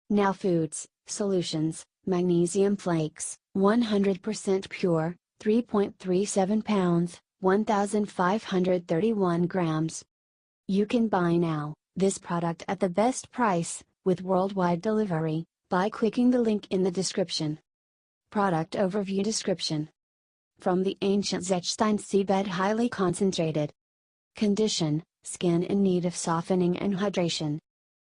Now Foods Solutions, Magnesium Flakes, 100% pure, 3.37 pounds, 1,531 grams. You can buy now this product at the best price, with worldwide delivery, by clicking the link in the description. Product Overview Description: From the ancient Zechstein seabed, highly concentrated. Condition: skin in need of softening and hydration.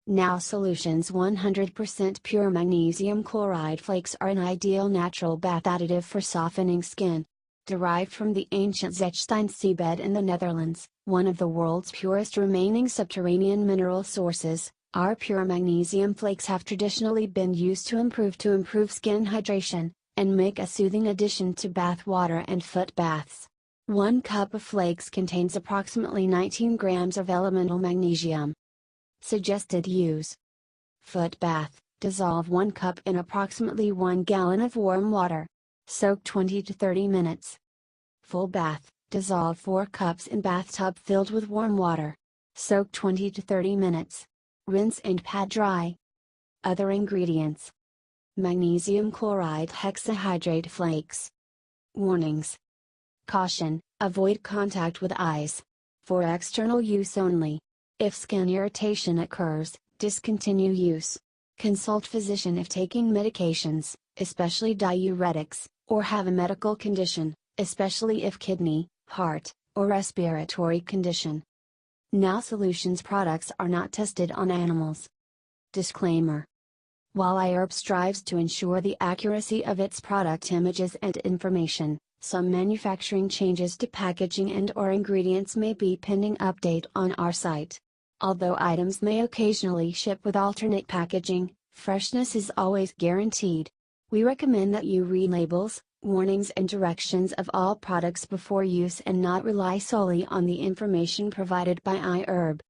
Now Solutions 100% pure magnesium chloride flakes are an ideal natural bath additive for softening skin. Derived from the ancient Zechstein seabed in the Netherlands, one of the world's purest remaining subterranean mineral sources, our pure magnesium flakes have traditionally been used to improve skin hydration, and make a soothing addition to bath water and foot baths. 1 cup of flakes contains approximately 19 grams of elemental magnesium. Suggested use: foot bath, dissolve 1 cup in approximately 1 gallon of warm water. Soak 20 to 30 minutes. Full bath, dissolve 4 cups in bathtub filled with warm water. Soak 20 to 30 minutes. Rinse and pat dry. Other ingredients: magnesium chloride hexahydrate flakes. Warnings: Caution, avoid contact with eyes. For external use only. If skin irritation occurs, discontinue use. Consult physician if taking medications, especially diuretics, or have a medical condition, especially if kidney, heart, or respiratory condition. Now Solutions products are not tested on animals. Disclaimer: While iHerb strives to ensure the accuracy of its product images and information, some manufacturing changes to packaging and/or ingredients may be pending update on our site. Although items may occasionally ship with alternate packaging, freshness is always guaranteed. We recommend that you read labels, warnings and directions of all products before use and not rely solely on the information provided by iHerb.